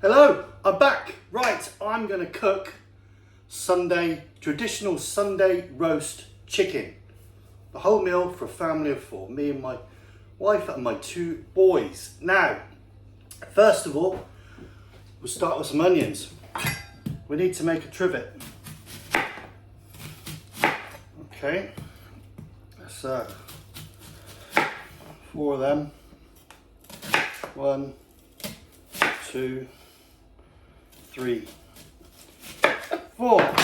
Hello, I'm back. Right, I'm going to cook traditional Sunday roast chicken. The whole meal for a family of 4, me and my wife and my 2 boys. Now, first of all, we'll start with some onions. We need to make a trivet. Okay, so 4 of them. 1, 2, 3, 4.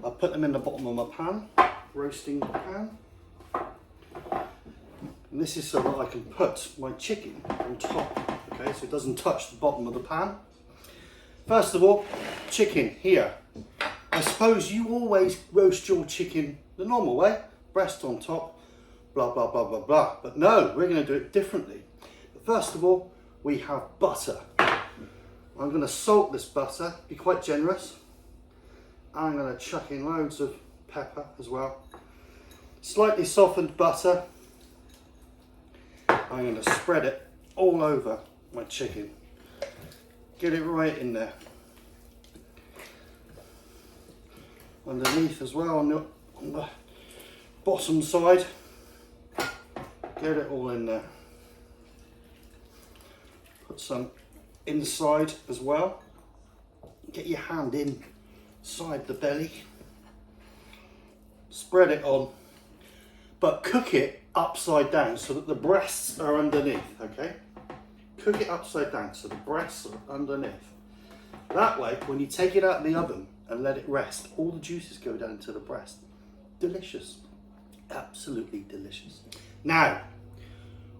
I'll put them in the bottom of my pan, roasting pan. And this is so that I can put my chicken on top, okay, so it doesn't touch the bottom of the pan. First of all, chicken here. I suppose you always roast your chicken the normal way, breast on top, blah, blah, blah, blah, blah. But no, we're going to do it differently. But first of all, we have butter. I'm going to salt this butter, be quite generous. I'm going to chuck in loads of pepper as well. Slightly softened butter. I'm going to spread it all over my chicken. Get it right in there. Underneath as well on the bottom side. Get it all in there. Put some inside as well. Get your hand inside the belly. Spread it on, but cook it upside down so that the breasts are underneath, okay? Cook it upside down so the breasts are underneath. That way, when you take it out of the oven and let it rest, all the juices go down to the breast. Delicious, absolutely delicious. Now,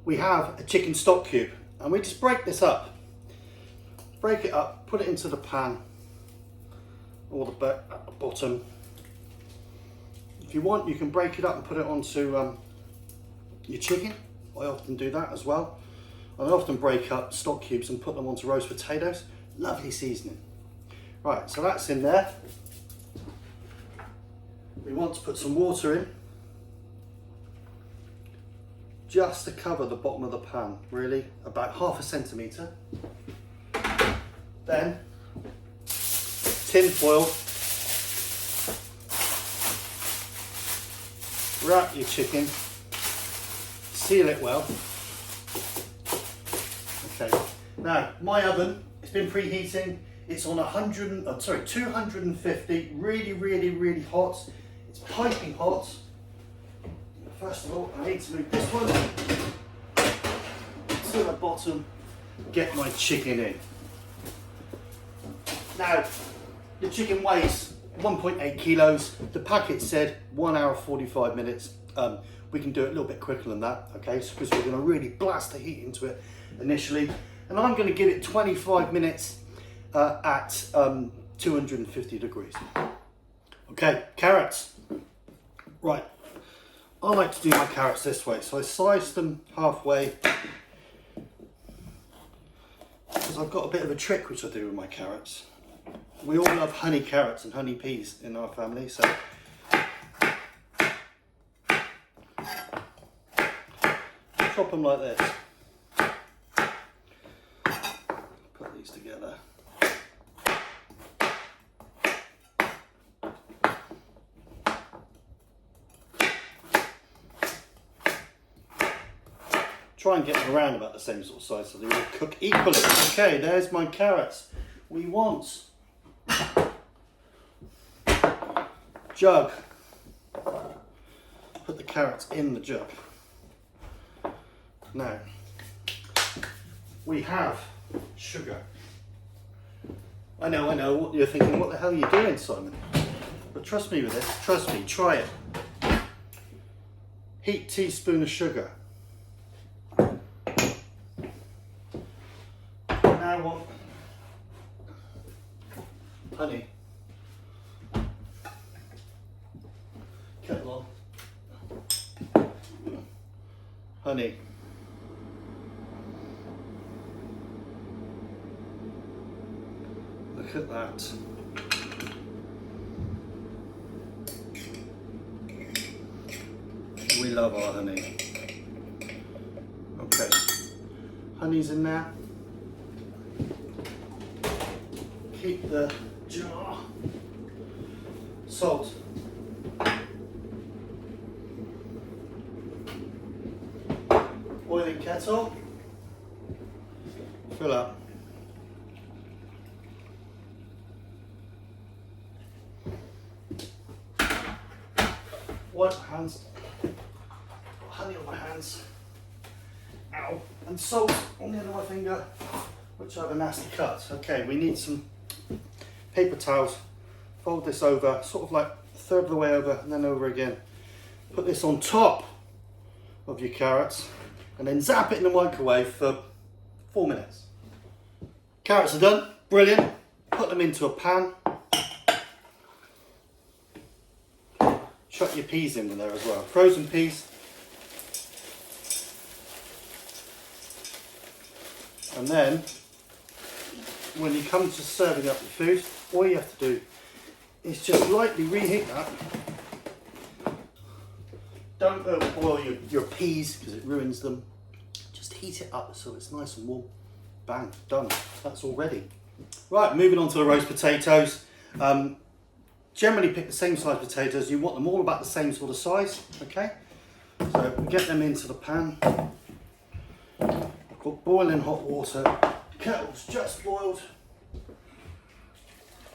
we have a chicken stock cube. And we just break this up. Break it up, put it into the pan, or at the bottom. If you want, you can break it up and put it onto your chicken. I often do that as well. I often break up stock cubes and put them onto roast potatoes. Lovely seasoning. Right, so that's in there. We want to put some water in, just to cover the bottom of the pan, really, about 1/2 centimetre. Then, tin foil, wrap your chicken, seal it well. Okay, now my oven, it's been preheating, it's on 250, really hot. It's piping hot. First of all, I need to move this one to the bottom, get my chicken in. Now, the chicken weighs 1.8 kilos. The packet said 1 hour 45 minutes. We can do it a little bit quicker than that, okay? So because we're going to really blast the heat into it initially. And I'm going to give it 25 minutes at 250 degrees. Okay, carrots. Right. I like to do my carrots this way, so I slice them halfway because I've got a bit of a trick which I do with my carrots. We all love honey carrots and honey peas in our family, so chop them like this. Put these together. Try and get them around about the same sort of size so they all cook equally. Okay, there's my carrots. We want jug. Put the carrots in the jug. Now, we have sugar. I know what you're thinking, what the hell are you doing, Simon? But trust me with this, trust me, try it. Heaped teaspoon of sugar. Now what? Honey. Kettle on. Honey. Look at that. We love our honey. Okay. Honey's in there. keep the jar. Salt. Boiling kettle. Fill up. Wipe my hands. Honey on my hands. Ow. And salt on the end of my finger, which I have a nasty cut. Okay, we need some paper towels. Fold this over, sort of like a third of the way over and then over again. Put this on top of your carrots and then zap it in the microwave for 4 minutes. Carrots are done, brilliant. Put them into a pan. Chuck your peas in there as well, frozen peas. And then, when you come to serving up the food, all you have to do is just lightly reheat that. Don't overboil your peas because it ruins them. Just heat it up so it's nice and warm. Bang, done. That's all ready. Right, moving on to the roast potatoes. Generally pick the same size potatoes. You want them all about the same sort of size, okay? So we get them into the pan. I've got boiling hot water. Kettle's just boiled.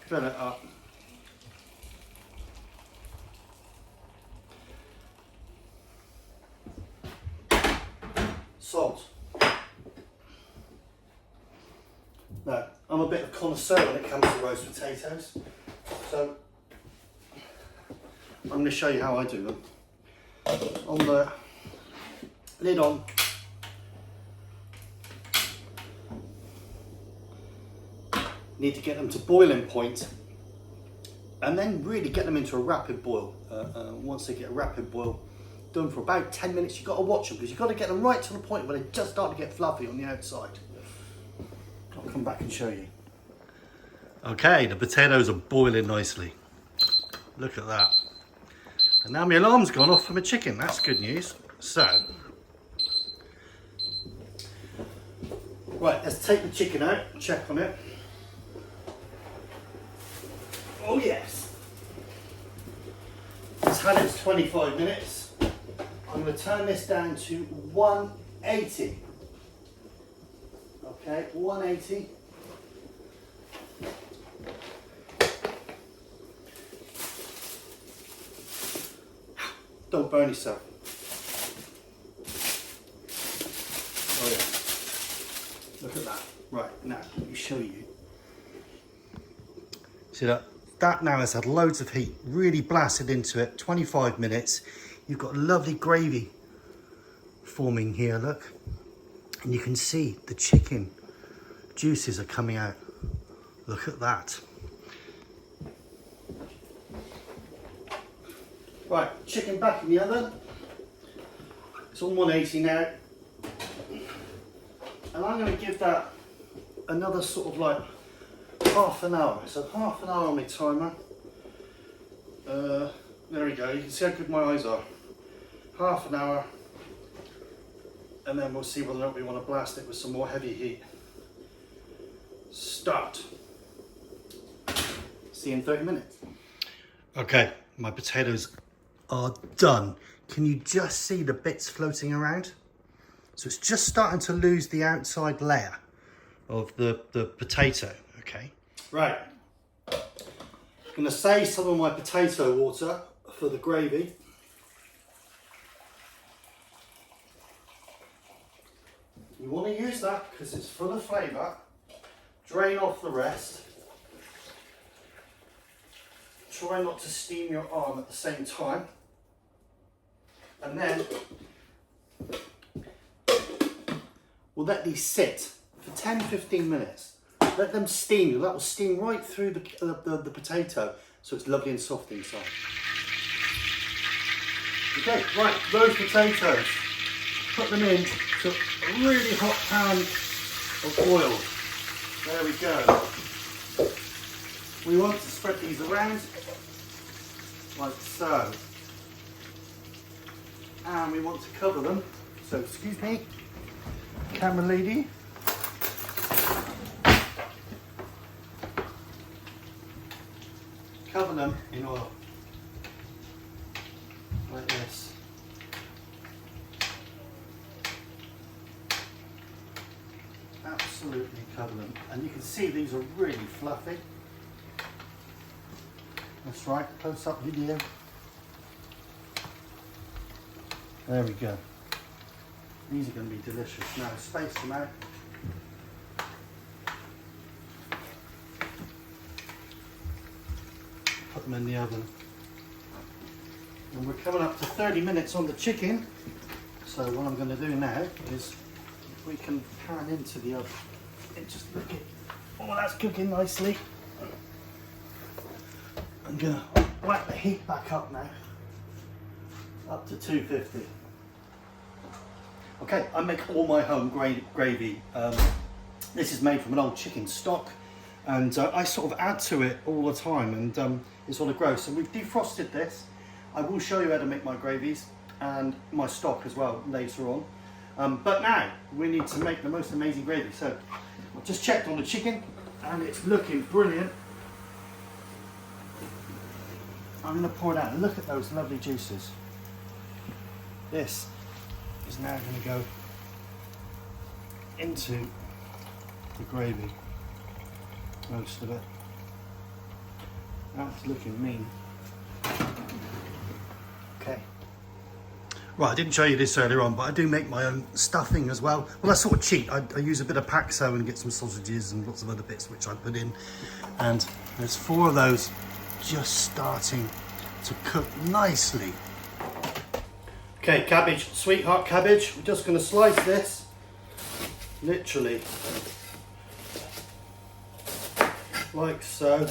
Fill it up. Salt. Now, I'm a bit of a connoisseur when it comes to roast potatoes, so I'm going to show you how I do them. On the lid on, need to get them to boiling point and then really get them into a rapid boil. Once they get a rapid boil, done for about 10 minutes, you've got to watch them because you've got to get them right to the point where they just start to get fluffy on the outside. I'll come back and show you. Okay, the potatoes are boiling nicely. Look at that. And now my alarm's gone off for my chicken. That's good news. So, right, let's take the chicken out, check on it. Oh yes. It's had its 25 minutes. I'm going to turn this down to 180. Okay, 180. Don't burn yourself. Oh yeah. Look at that. Right, now let me show you. See that? That now has had loads of heat, really blasted into it, 25 minutes. You've got lovely gravy forming here, look. And you can see the chicken juices are coming out. Look at that. Right, chicken back in the oven. It's on 180 now. And I'm going to give that another sort of like half an hour. So half an hour on my timer. There we go, you can see how good my eyes are. Half an hour. And then we'll see whether or not we want to blast it with some more heavy heat. Start. See you in 30 minutes. Okay, my potatoes are done. Can you just see the bits floating around? So it's just starting to lose the outside layer of the potato, okay? Right. I'm going to save some of my potato water for the gravy. You want to use that because it's full of flavour. Drain off the rest. Try not to steam your arm at the same time. And then we'll let these sit for 10-15 minutes. Let them steam. That will steam right through the potato so it's lovely and soft inside. Okay, right, those potatoes. Put them in to a really hot pan of oil. There we go. We want to spread these around like so. And we want to cover them. So, excuse me, camera lady. cover them in oil. Like this. Absolutely cover them. And you can see these are really fluffy. That's right, close up video. There we go. These are going to be delicious. Now space them out. Put them in the oven. And we're coming up to 30 minutes on the chicken. So what I'm going to do now is we can pan into the oven. And just look at, oh, that's cooking nicely. I'm going to whack the heat back up now. Up to 250. Okay, I make all my home gravy. This is made from an old chicken stock, and I sort of add to it all the time, and it sort of grows. So we've defrosted this. I will show you how to make my gravies and my stock as well later on. But now we need to make the most amazing gravy. So I've just checked on the chicken, and it's looking brilliant. I'm going to pour it out. Look at those lovely juices. This is now going to go into the gravy, most of it. That's looking mean. Okay. Right, I didn't show you this earlier on, but I do make my own stuffing as well. Well, I sort of cheat. I use a bit of Paxo and get some sausages and lots of other bits which I put in. And there's 4 of those just starting to cook nicely. Okay, cabbage, sweetheart cabbage. We're just going to slice this, literally, like so.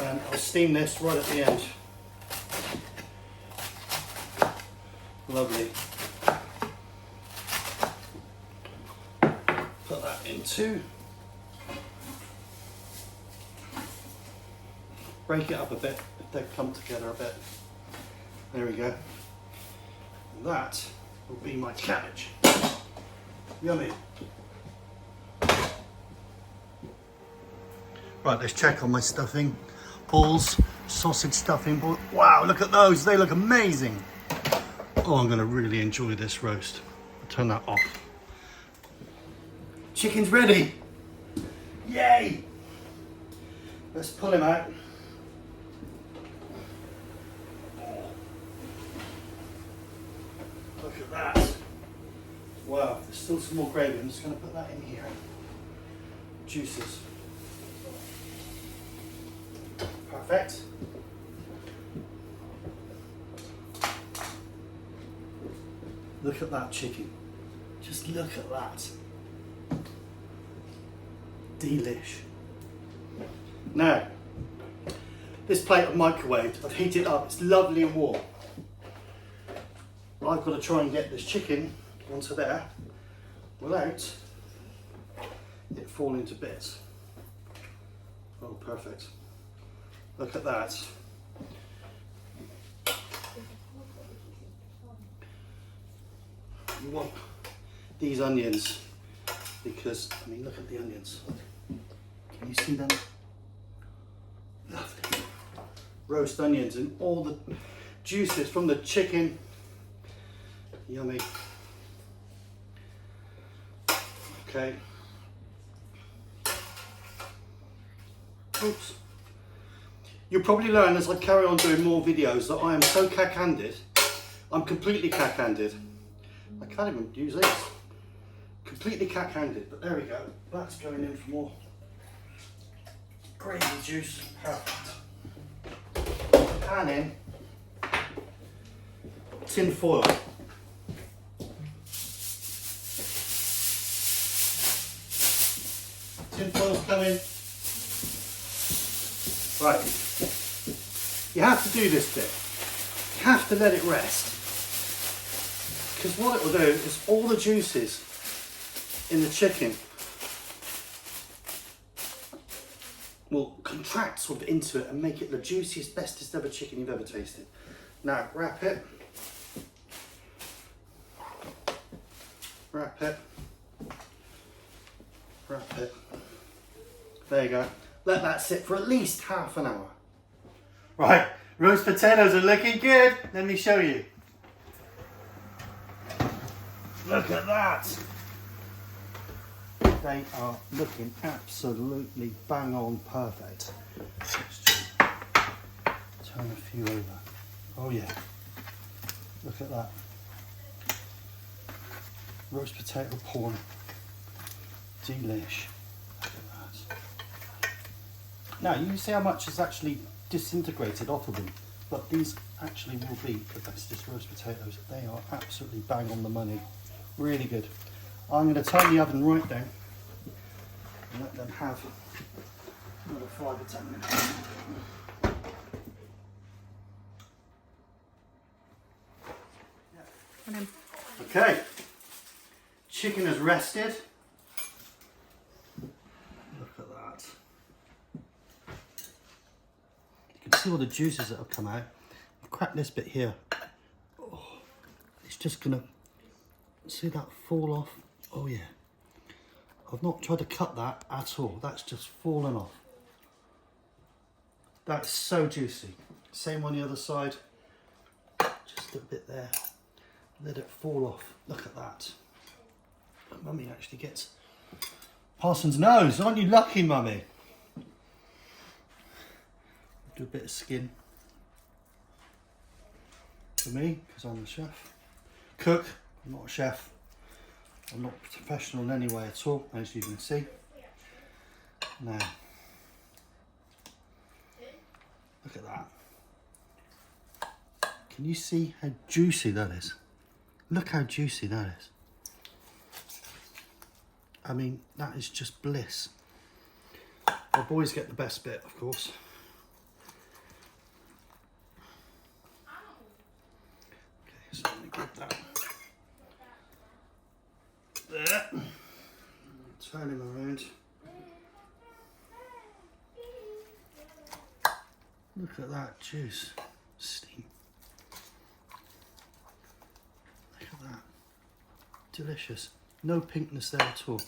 And I'll steam this right at the end. Lovely. Put that into. Break it up a bit. They come together a bit. There we go. And that will be my cabbage. Yummy. Right, let's check on my stuffing. Balls, sausage stuffing. Wow, look at those. They look amazing. Oh, I'm going to really enjoy this roast. I'll turn that off. Chicken's ready. Yay. Let's pull him out. Look at that. Wow, there's still some more gravy. I'm just going to put that in here. Juices. Perfect. Look at that chicken. Just look at that. Delish. Now, this plate I've microwaved, I've heated it up, it's lovely and warm. I've got to try and get this chicken onto there without it falling to bits. Oh, perfect. Look at that. You want these onions because, I mean, look at the onions. Can you see them? Lovely. Roast onions and all the juices from the chicken. Yummy. Okay. Oops. You'll probably learn as I carry on doing more videos that I am so cack-handed. I'm completely cack-handed. I can't even use this. Completely cack-handed, but there we go. That's going in for more gravy juice. Perfect. Pan in. Tin foil. Tin foil's coming. Right. You have to do this bit. You have to let it rest. Because what it will do is all the juices in the chicken will contract sort of into it and make it the juiciest, bestest ever chicken you've ever tasted. Now wrap it. Wrap it. Wrap it. There you go. Let that sit for at least half an hour. Right, roast potatoes are looking good. Let me show you. Look at that. They are looking absolutely bang on perfect. Let's just turn a few over. Oh yeah. Look at that. Roast potato porn. Delish. Look at that. Now you can see how much is actually disintegrated off of them, but these actually will be the bestest roast potatoes. They are absolutely bang on the money. Really good. I'm going to turn the oven right down and let them have another 5 or 10 minutes. Okay, chicken has rested. Look at that. You can see all the juices that have come out. I've cracked this bit here. Oh, it's just gonna, see that fall off? Oh yeah. I've not tried to cut that at all. That's just fallen off. That's so juicy. Same on the other side. Just a bit there. Let it fall off. Look at that. Mummy actually gets Parson's nose. Aren't you lucky, Mummy? Do a bit of skin for me, because I'm the chef. Cook. I'm not a chef. I'm not professional in any way at all, as you can see. Now, look at that. Can you see how juicy that is? Look how juicy that is. I mean, that is just bliss. The boys get the best bit, of course. Okay, so let me grab that. There. Turn him around. Look at that juice. Steam. Look at that. Delicious. No pinkness there at all.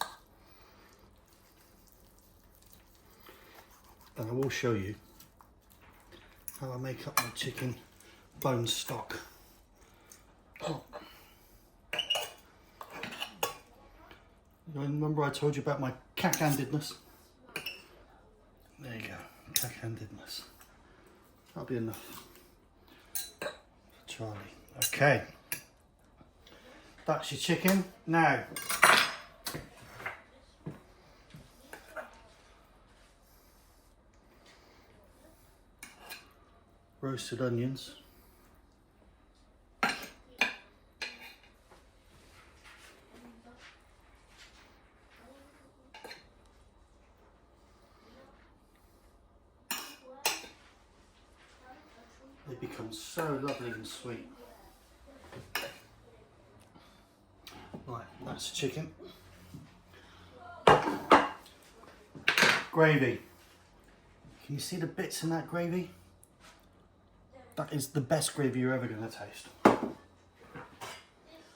And I will show you how I make up my chicken bone stock. Oh. You remember I told you about my cack-handedness? There you go, cack-handedness. That'll be enough for Charlie. Okay, that's your chicken. Now, roasted onions. They become so lovely and sweet. Right, that's the chicken. Gravy. Can you see the bits in that gravy? That is the best gravy you're ever going to taste.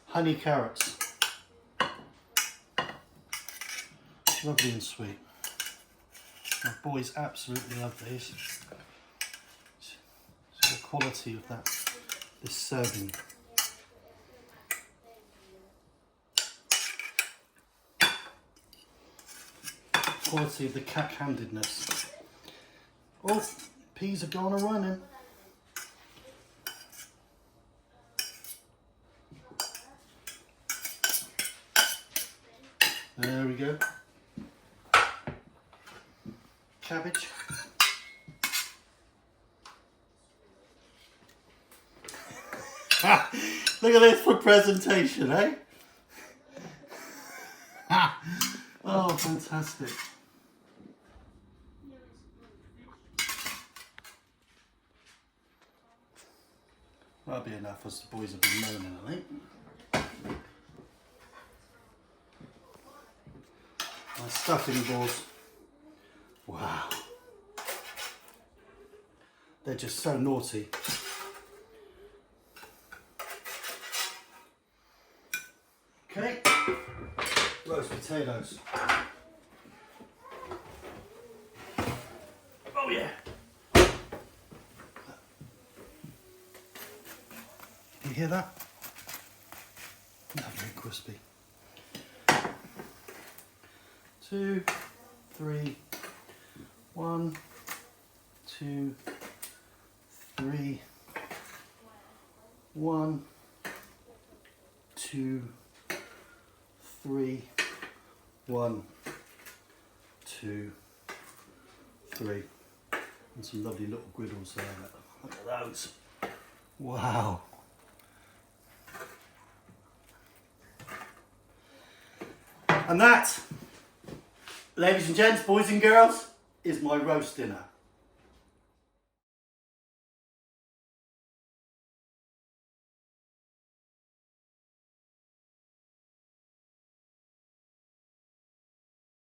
Honey carrots. Lovely and sweet. My boys absolutely love these. So the quality of that, this serving. Quality of the cack-handedness. Oh, peas are gone a-running. There we go. Cabbage. Look at this for presentation, eh? Oh, fantastic. That'll be enough, as the boys have been moaning, I think. My stuffing balls. Wow. They're just so naughty. Okay. Roast potatoes. Oh yeah. You hear that? Lovely and crispy. 2, 3, 1, 2, 3, 1, 2, 3, 1, 2, 3. And some lovely little griddles there. Look at those. Wow. And that, ladies and gents, boys and girls, is my roast dinner.